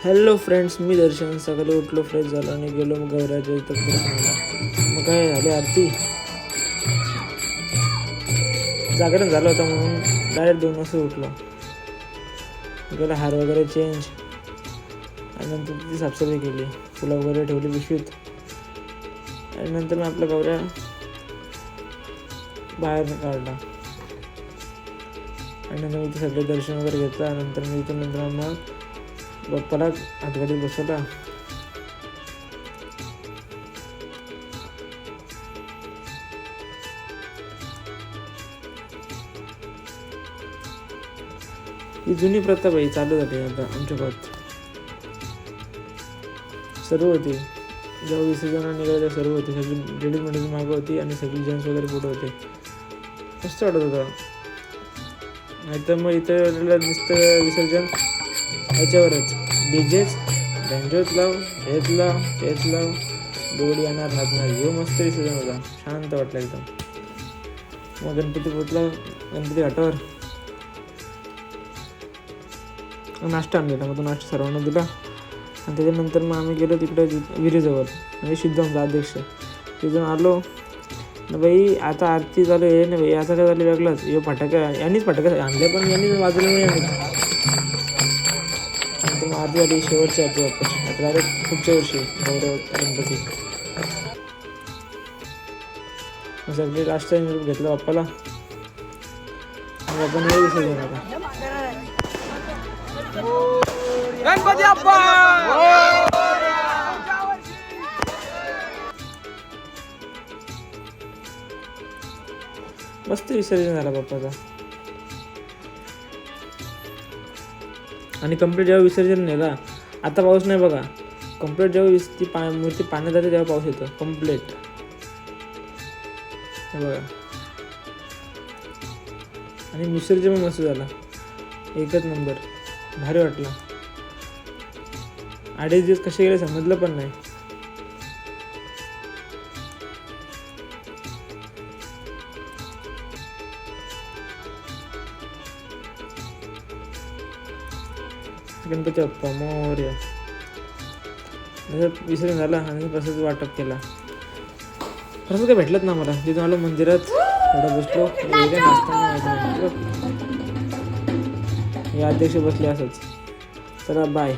Hello friends, मी दर्शन. सकाळी उठलो, fresh झालो आणि गेलो मग गौराच्या इथं दर्शनाला. मग काय झाली आरती, जागरण झालं होतं म्हणून डायरेक्ट 2 वाजता उठलो. गेला हार वगैरे चेंज आणि नंतर तिची साफसफाई केली, फुलं वगैरे ठेवली पिशवीत आणि नंतर मग आपल्या गौऱ्या बाहेर काढला आणि नंतर मी इथे सगळे दर्शन वगैरे घेतला. नंतर मी इथून नंतर मग बाप्पाला हातगाडीत बसवला. ही जुनी प्रथा बाई चालू झाली आता आमच्या गावात. सर्व होती जेव्हा विसर्जन निघाले सर्व होती, सगळी लेडीज मंडळी मागं होती आणि सगळी जेंट्स वगैरे पुढे होते. मस्त वाटत होतं. नाहीतर मग इथं नुसतं विसर्जन ह्याच्यावरच, डीजेच, बँजोच लाव, हेच लाव, तेच लाव, डोळी येणार राहणार. हे मस्त विसर्जन होता, शांत वाटलं एकदम. मग गणपती पोचला, गणपती घाटावर नाश्ता आणलेला. मग तो नाश्ता सर्वांना दिला आणि त्याच्यानंतर मग आम्ही गेलो तिकडे विहिरीजवळ, म्हणजे सिद्धमचा अध्यक्ष. तिथून आलो ना बाई, आता आरती चालू आहे ना बाई, आता काय झालं वेगळंच. हे फटाका यांनीच फटाका आणले, पण यांनीच वाजवले नाही. नंतर मग आरती झाली, शेवटची आरती वापस. आता डायरेक्ट पुढच्या वर्षी गौरव गणपती. मग सगळे लास्ट टाइम घेतलं बाप्पाला. बाप्पा नाही विसर्जन आता. गणपती बाप्पा मस्त विसर्जन झाला बाप्पाचा. आणि कम्प्लीट जेव्हा विसर्जन नेला, आता पाऊस नाही बघा, कम्प्लीट जेव्हा ती मूर्ती पाण्यात जाते तेव्हा पाऊस येतो कम्प्लीट. हे बघा. आणि विसर्जन मस्त झाला, एकच नंबर, भारी वाटला. 2.5 दिवस कसे गेले समजलं पण नाही. गणपती बाप्पा मोरया. विसर्जन झाला आणि प्रसाद वाटप केला. प्रसाद काय भेटलंच ना मला. तिथून आलो मंदिरात, थोडा बसलो, नाचताना हे अध्यक्ष बसले असंच. चला बाय.